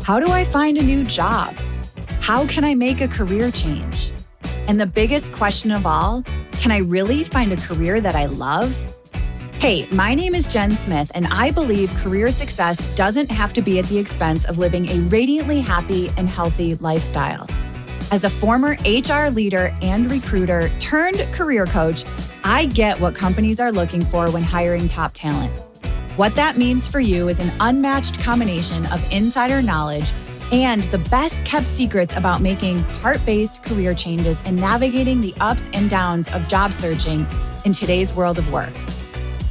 How do I find a new job? How can I make a career change? And the biggest question of all, can I really find a career that I love? Hey, my name is Jen Smith, and I believe career success doesn't have to be at the expense of living a radiantly happy and healthy lifestyle. As a former HR leader and recruiter turned career coach, I get what companies are looking for when hiring top talent. What that means for you is an unmatched combination of insider knowledge and the best kept secrets about making heart-based career changes and navigating the ups and downs of job searching in today's world of work.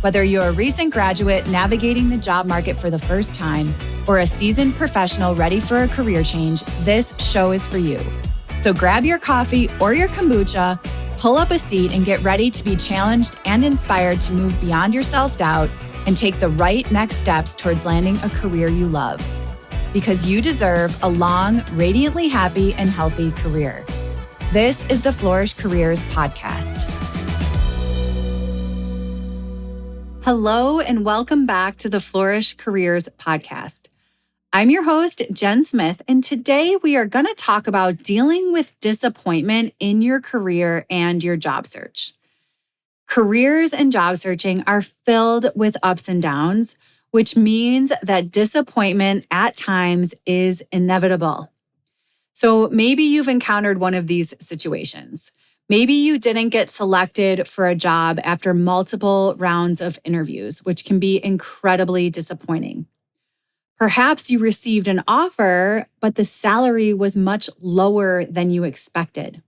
Whether you're a recent graduate navigating the job market for the first time or a seasoned professional ready for a career change, this show is for you. So grab your coffee or your kombucha, pull up a seat, and get ready to be challenged and inspired to move beyond your self-doubt and take the right next steps towards landing a career you love. Because you deserve a long, radiantly happy and healthy career. This is the Flourish Careers Podcast. Hello, and welcome back to the Flourish Careers Podcast. I'm your host, Jen Smith, and today we are going to talk about dealing with disappointment in your career and your job search. Careers and job searching are filled with ups and downs, which means that disappointment at times is inevitable. So maybe you've encountered one of these situations. Maybe you didn't get selected for a job after multiple rounds of interviews, which can be incredibly disappointing. Perhaps you received an offer, but the salary was much lower than you expected.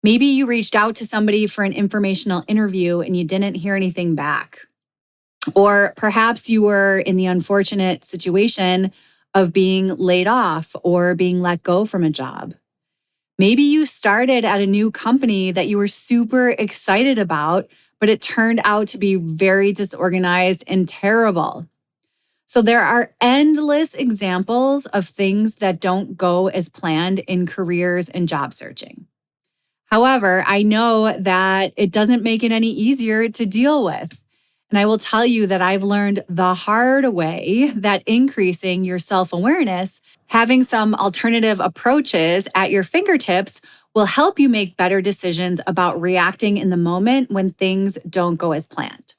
Maybe you reached out to somebody for an informational interview and you didn't hear anything back. Or perhaps you were in the unfortunate situation of being laid off or being let go from a job. Maybe you started at a new company that you were super excited about, but it turned out to be very disorganized and terrible. So there are endless examples of things that don't go as planned in careers and job searching. However, I know that it doesn't make it any easier to deal with. And I will tell you that I've learned the hard way that increasing your self-awareness, having some alternative approaches at your fingertips will help you make better decisions about reacting in the moment when things don't go as planned.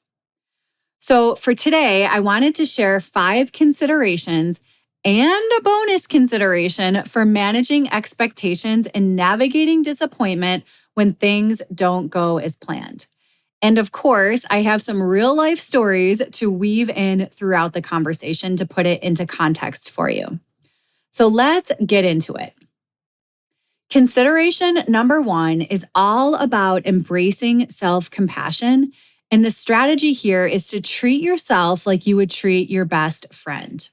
So for today, I wanted to share 5 considerations and a bonus consideration for managing expectations and navigating disappointment when things don't go as planned. And of course, I have some real life stories to weave in throughout the conversation to put it into context for you. So let's get into it. Consideration number 1 is all about embracing self-compassion. And the strategy here is to treat yourself like you would treat your best friend.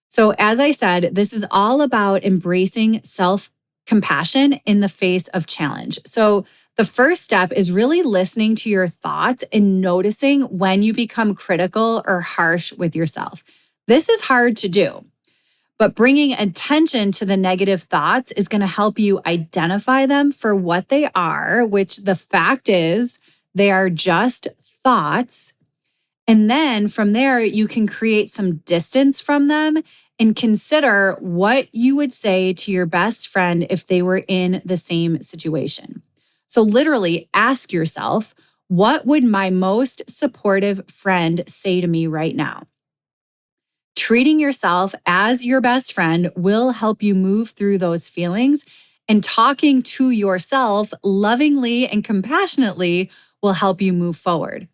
So as I said, this is all about embracing self-compassion in the face of challenge. So the first step is really listening to your thoughts and noticing when you become critical or harsh with yourself. This is hard to do, but bringing attention to the negative thoughts is going to help you identify them for what they are, which the fact is they are just thoughts. And then from there, you can create some distance from them and consider what you would say to your best friend if they were in the same situation. So literally ask yourself, what would my most supportive friend say to me right now? Treating yourself as your best friend will help you move through those feelings, and talking to yourself lovingly and compassionately will help you move forward.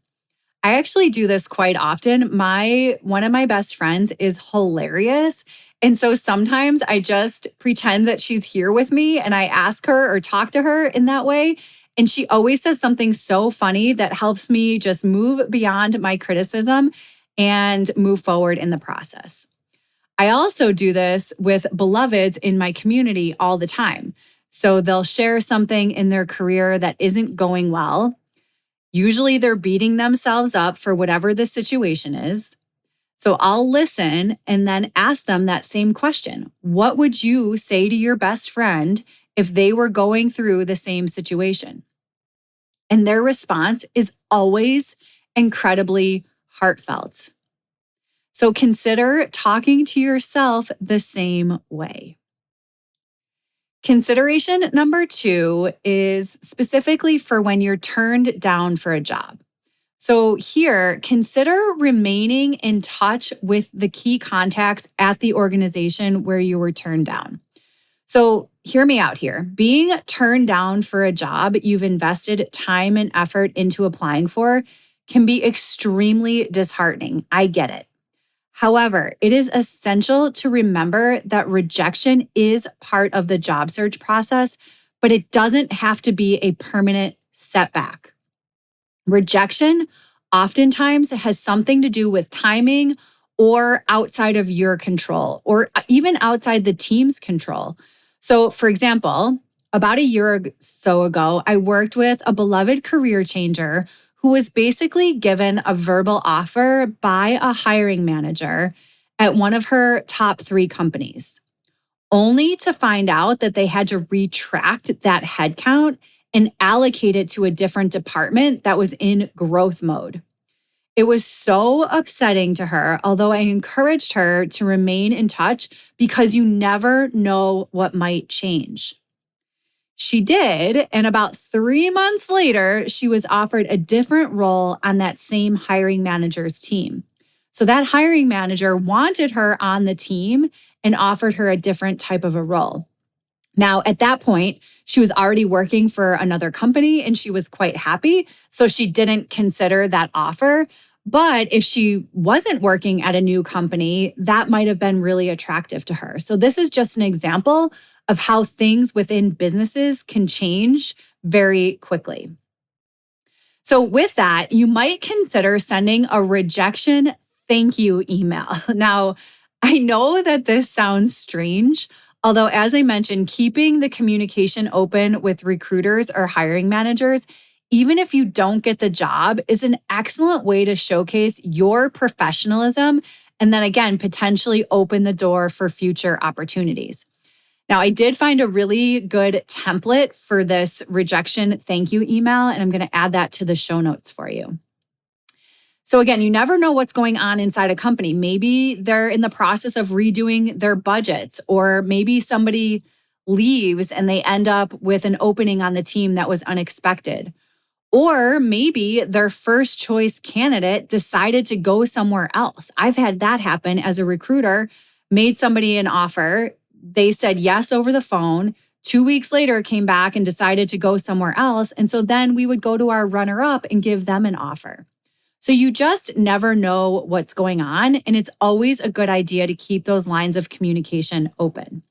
I actually do this quite often. One of my best friends is hilarious. And so sometimes I just pretend that she's here with me and I ask her or talk to her in that way. And she always says something so funny that helps me just move beyond my criticism and move forward in the process. I also do this with beloveds in my community all the time. So they'll share something in their career that isn't going well. Usually they're beating themselves up for whatever the situation is. So I'll listen and then ask them that same question. What would you say to your best friend if they were going through the same situation? And their response is always incredibly heartfelt. So consider talking to yourself the same way. Consideration number 2 is specifically for when you're turned down for a job. So here, consider remaining in touch with the key contacts at the organization where you were turned down. So hear me out here. Being turned down for a job you've invested time and effort into applying for can be extremely disheartening. I get it. However, it is essential to remember that rejection is part of the job search process, but it doesn't have to be a permanent setback. Rejection oftentimes has something to do with timing or outside of your control, or even outside the team's control. So, for example, about a year or so ago, I worked with a beloved career changer who was basically given a verbal offer by a hiring manager at one of her top 3 companies, only to find out that they had to retract that headcount and allocate it to a different department that was in growth mode. It was so upsetting to her, although I encouraged her to remain in touch because you never know what might change. She did, and about 3 months later, she was offered a different role on that same hiring manager's team. So that hiring manager wanted her on the team and offered her a different type of a role. Now, at that point, she was already working for another company and she was quite happy, so she didn't consider that offer. But if she wasn't working at a new company, that might have been really attractive to her. So this is just an example of how things within businesses can change very quickly. So with that, you might consider sending a rejection thank you email. Now, I know that this sounds strange, although as I mentioned, keeping the communication open with recruiters or hiring managers, even if you don't get the job, is an excellent way to showcase your professionalism and then again, potentially open the door for future opportunities. Now, I did find a really good template for this rejection thank you email, and I'm going to add that to the show notes for you. So again, you never know what's going on inside a company. Maybe they're in the process of redoing their budgets, or maybe somebody leaves and they end up with an opening on the team that was unexpected. Or maybe their first choice candidate decided to go somewhere else. I've had that happen as a recruiter, made somebody an offer. They said yes over the phone. 2 weeks later, came back and decided to go somewhere else. And so then we would go to our runner-up and give them an offer. So you just never know what's going on. And it's always a good idea to keep those lines of communication open.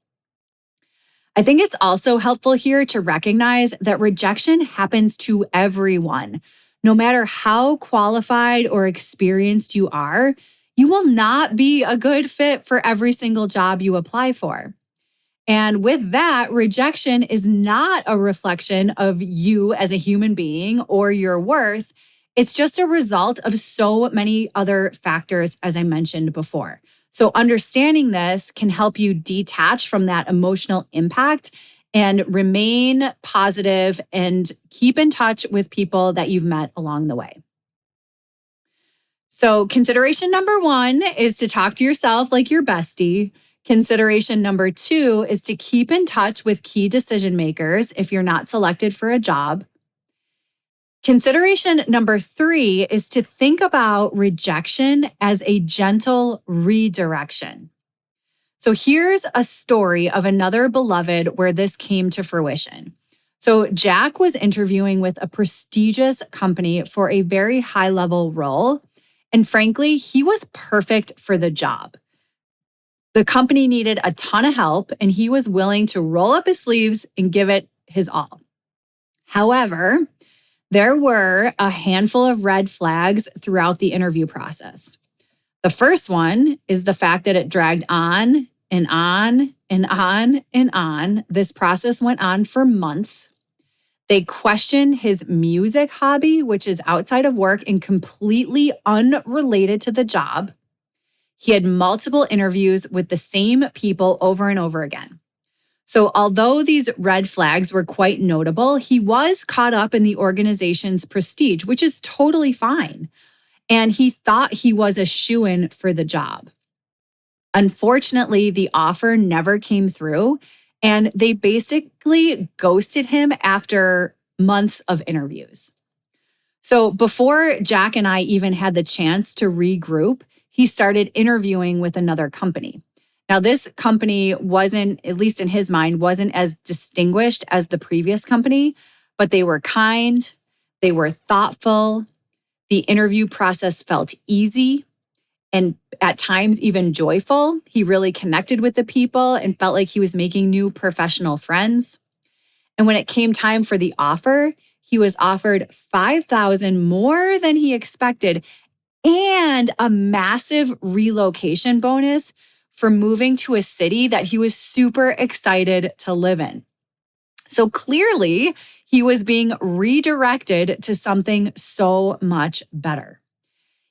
I think it's also helpful here to recognize that rejection happens to everyone. No matter how qualified or experienced you are, you will not be a good fit for every single job you apply for. And with that, rejection is not a reflection of you as a human being or your worth. It's just a result of so many other factors, as I mentioned before. So understanding this can help you detach from that emotional impact and remain positive and keep in touch with people that you've met along the way. So consideration number 1 is to talk to yourself like your bestie. Consideration number 2 is to keep in touch with key decision makers if you're not selected for a job. Consideration number 3 is to think about rejection as a gentle redirection. So here's a story of another beloved where this came to fruition. So Jack was interviewing with a prestigious company for a very high-level role, and frankly, he was perfect for the job. The company needed a ton of help, and he was willing to roll up his sleeves and give it his all. However, there were a handful of red flags throughout the interview process. The first one is the fact that it dragged on and on and on and on. This process went on for months. They questioned his music hobby, which is outside of work and completely unrelated to the job. He had multiple interviews with the same people over and over again. So although these red flags were quite notable, he was caught up in the organization's prestige, which is totally fine. and he thought he was a shoo-in for the job. Unfortunately, the offer never came through, and they basically ghosted him after months of interviews. So before Jack and I even had the chance to regroup, he started interviewing with another company. Now, this company wasn't, at least in his mind, wasn't as distinguished as the previous company, but they were kind, they were thoughtful, the interview process felt easy and at times even joyful. He really connected with the people and felt like he was making new professional friends. And when it came time for the offer, he was offered $5,000 more than he expected and a massive relocation bonus for moving to a city that he was super excited to live in. So clearly, he was being redirected to something so much better.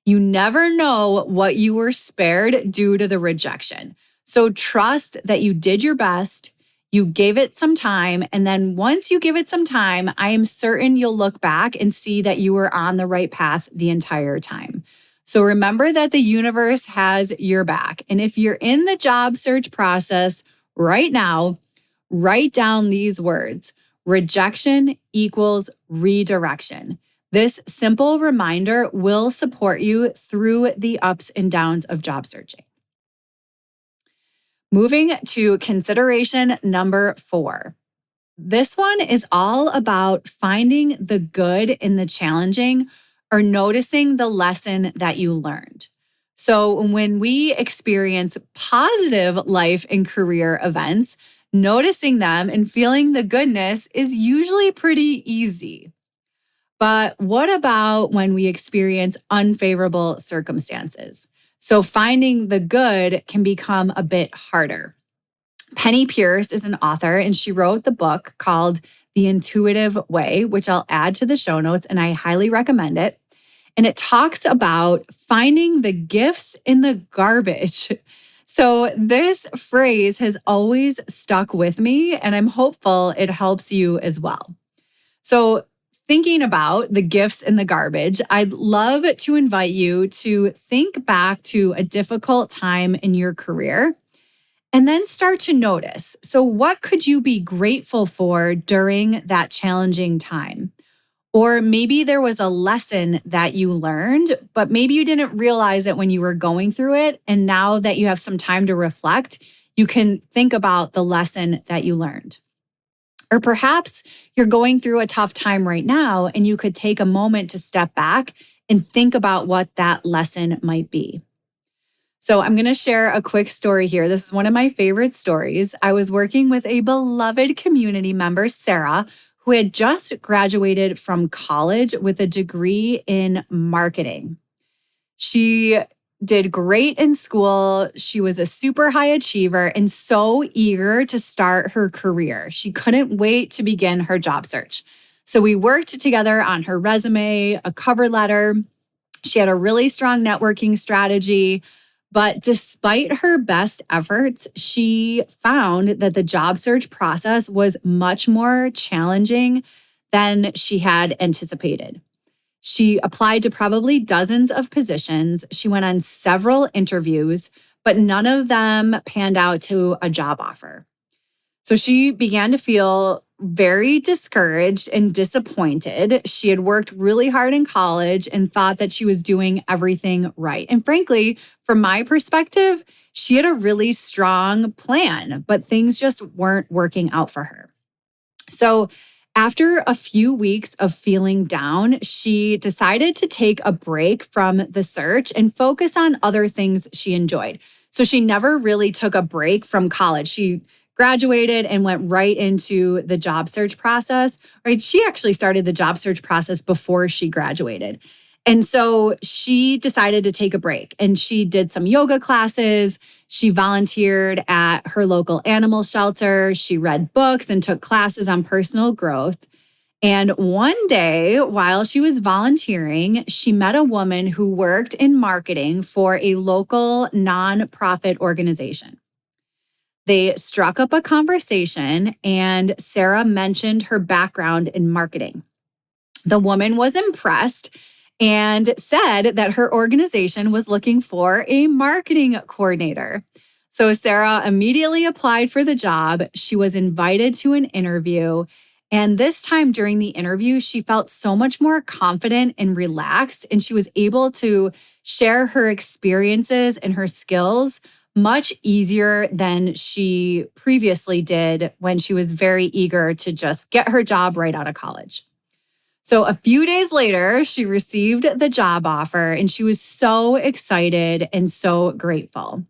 You never know what you were spared due to the rejection. So trust that you did your best, you gave it some time, and then once you give it some time, I am certain you'll look back and see that you were on the right path the entire time. So remember that the universe has your back. And if you're in the job search process right now, write down these words: rejection equals redirection. This simple reminder will support you through the ups and downs of job searching. Moving to consideration number 4. This one is all about finding the good in the challenging or noticing the lesson that you learned. So when we experience positive life and career events, noticing them and feeling the goodness is usually pretty easy. But what about when we experience unfavorable circumstances? So finding the good can become a bit harder. Penny Pierce is an author, and she wrote the book called The Intuitive Way, which I'll add to the show notes, and I highly recommend it. And it talks about finding the gifts in the garbage. So this phrase has always stuck with me, and I'm hopeful it helps you as well. So thinking about the gifts in the garbage, I'd love to invite you to think back to a difficult time in your career and then start to notice. So what could you be grateful for during that challenging time? Or maybe there was a lesson that you learned, but maybe you didn't realize it when you were going through it. And now that you have some time to reflect, you can think about the lesson that you learned. Or perhaps you're going through a tough time right now and you could take a moment to step back and think about what that lesson might be. So I'm going to share a quick story here. This is one of my favorite stories. I was working with a beloved community member, Sarah, who had just graduated from college with a degree in marketing. She did great in school. She was a super high achiever and so eager to start her career. She couldn't wait to begin her job search. So we worked together on her resume, a cover letter. She had a really strong networking strategy. But despite her best efforts, she found that the job search process was much more challenging than she had anticipated. She applied to probably dozens of positions. She went on several interviews, but none of them panned out to a job offer. So she began to feel very discouraged and disappointed. She had worked really hard in college and thought that she was doing everything right. And frankly, from my perspective, she had a really strong plan, but things just weren't working out for her. So after a few weeks of feeling down, she decided to take a break from the search and focus on other things she enjoyed. So she never really took a break from college. She graduated and went right into the job search process. Right? She actually started the job search process before she graduated. And so she decided to take a break and she did some yoga classes. She volunteered at her local animal shelter. She read books and took classes on personal growth. And one day, while she was volunteering, she met a woman who worked in marketing for a local nonprofit organization. They struck up a conversation and Sarah mentioned her background in marketing. The woman was impressed and said that her organization was looking for a marketing coordinator. So Sarah immediately applied for the job. She was invited to an interview. And this time during the interview, she felt so much more confident and relaxed, and she was able to share her experiences and her skills much easier than she previously did when she was very eager to just get her job right out of college. So a few days later, she received the job offer and she was so excited and so grateful.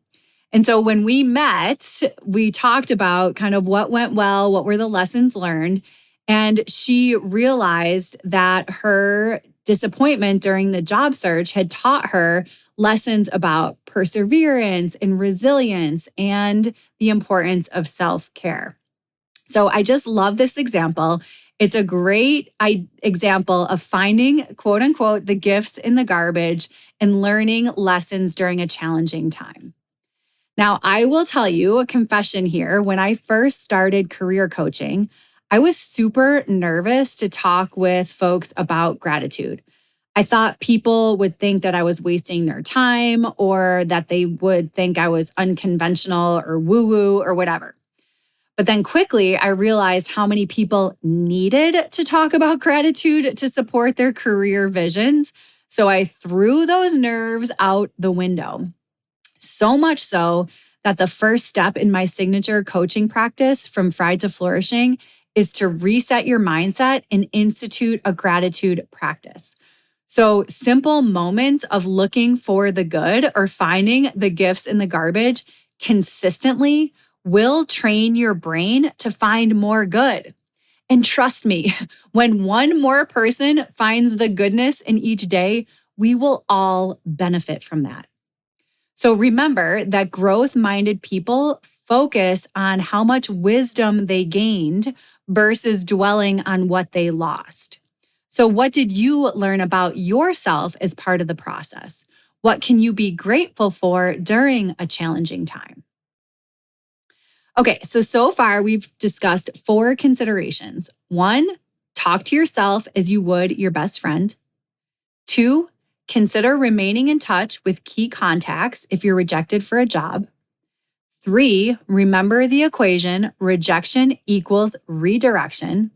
And so when we met, we talked about kind of what went well, what were the lessons learned. And she realized that her disappointment during the job search had taught her lessons about perseverance and resilience and the importance of self-care. So I just love this example. It's a great example of finding, quote unquote, the gifts in the garbage and learning lessons during a challenging time. Now, I will tell you a confession here. When I first started career coaching, I was super nervous to talk with folks about gratitude. I thought people would think that I was wasting their time or that they would think I was unconventional or woo-woo or whatever. But then quickly, I realized how many people needed to talk about gratitude to support their career visions. So I threw those nerves out the window. So much so that the first step in my signature coaching practice, From Fried to Flourishing, is to reset your mindset and institute a gratitude practice. So simple moments of looking for the good or finding the gifts in the garbage consistently will train your brain to find more good. And trust me, when one more person finds the goodness in each day, we will all benefit from that. So remember that growth-minded people focus on how much wisdom they gained versus dwelling on what they lost. So what did you learn about yourself as part of the process? What can you be grateful for during a challenging time? Okay, so far we've discussed 4 considerations. 1, talk to yourself as you would your best friend. 2, consider remaining in touch with key contacts if you're rejected for a job. 3, remember the equation, rejection equals redirection.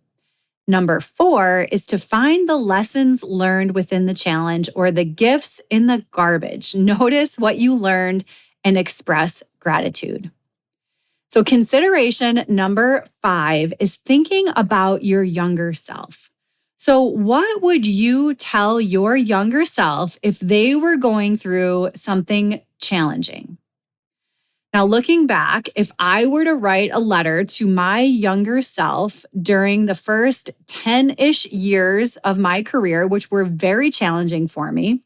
Number 4 is to find the lessons learned within the challenge or the gifts in the garbage. Notice what you learned and express gratitude. So consideration number 5 is thinking about your younger self. So what would you tell your younger self if they were going through something challenging? Now, looking back, if I were to write a letter to my younger self during the first 10-ish years of my career, which were very challenging for me,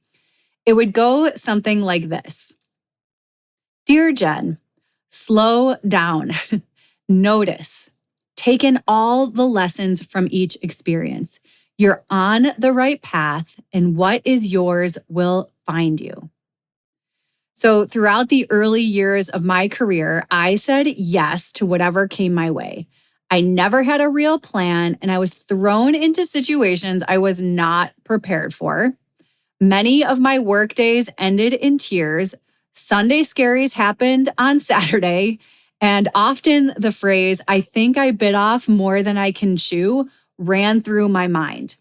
it would go something like this. Dear Jen, slow down, notice, take in all the lessons from each experience. You're on the right path, and what is yours will find you. So throughout the early years of my career, I said yes to whatever came my way. I never had a real plan, and I was thrown into situations I was not prepared for. Many of my work days ended in tears. Sunday scaries happened on Saturday, and often the phrase, I think I bit off more than I can chew, ran through my mind.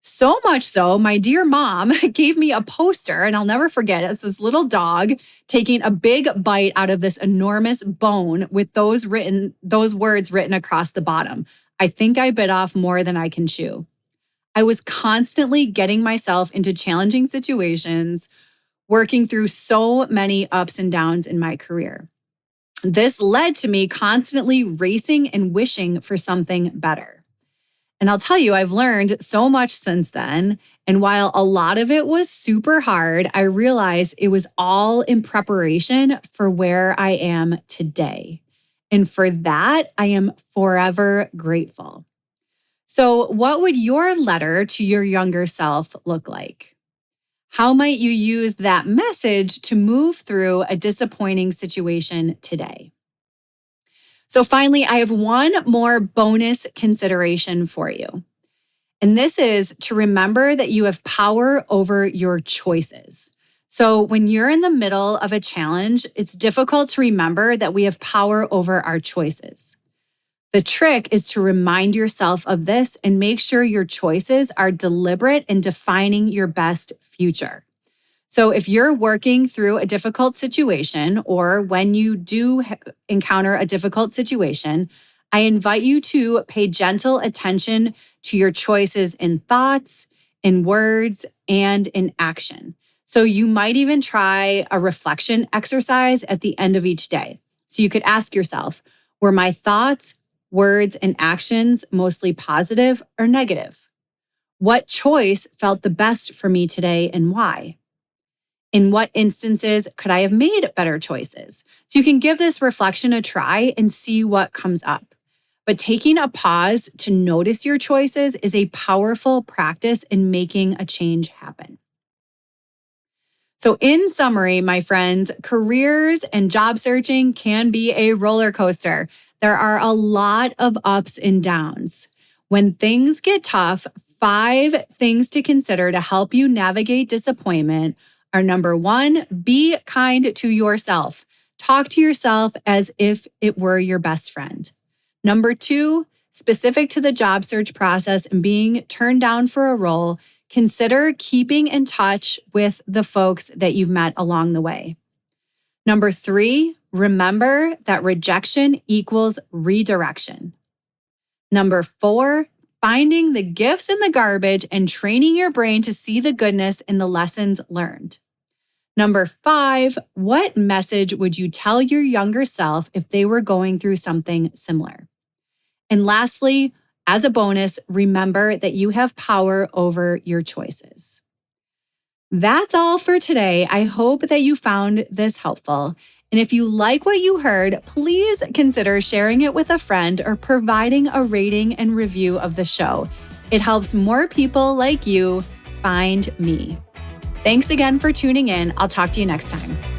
So much so, my dear mom gave me a poster, and I'll never forget it. It's this little dog taking a big bite out of this enormous bone with those words written across the bottom. I think I bit off more than I can chew. I was constantly getting myself into challenging situations, working through so many ups and downs in my career. This led to me constantly racing and wishing for something better. And I'll tell you, I've learned so much since then. And while a lot of it was super hard, I realized it was all in preparation for where I am today. And for that, I am forever grateful. So, what would your letter to your younger self look like? How might you use that message to move through a disappointing situation today? So finally, I have one more bonus consideration for you. And this is to remember that you have power over your choices. So when you're in the middle of a challenge, it's difficult to remember that we have power over our choices. The trick is to remind yourself of this and make sure your choices are deliberate in defining your best future. So if you're working through a difficult situation, or when you do encounter a difficult situation, I invite you to pay gentle attention to your choices in thoughts, in words, and in action. So you might even try a reflection exercise at the end of each day. So you could ask yourself, were my thoughts, words, and actions mostly positive or negative? What choice felt the best for me today and why? In what instances could I have made better choices? So you can give this reflection a try and see what comes up. But taking a pause to notice your choices is a powerful practice in making a change happen. So in summary, my friends, careers and job searching can be a roller coaster. There are a lot of ups and downs. When things get tough, 5 things to consider to help you navigate disappointment are: number 1, be kind to yourself. Talk to yourself as if it were your best friend. Number 2, specific to the job search process and being turned down for a role, consider keeping in touch with the folks that you've met along the way. Number 3, remember that rejection equals redirection. Number 4, finding the gifts in the garbage and training your brain to see the goodness in the lessons learned. Number 5, what message would you tell your younger self if they were going through something similar? And lastly, as a bonus, remember that you have power over your choices. That's all for today. I hope that you found this helpful. And if you like what you heard, please consider sharing it with a friend or providing a rating and review of the show. It helps more people like you find me. Thanks again for tuning in. I'll talk to you next time.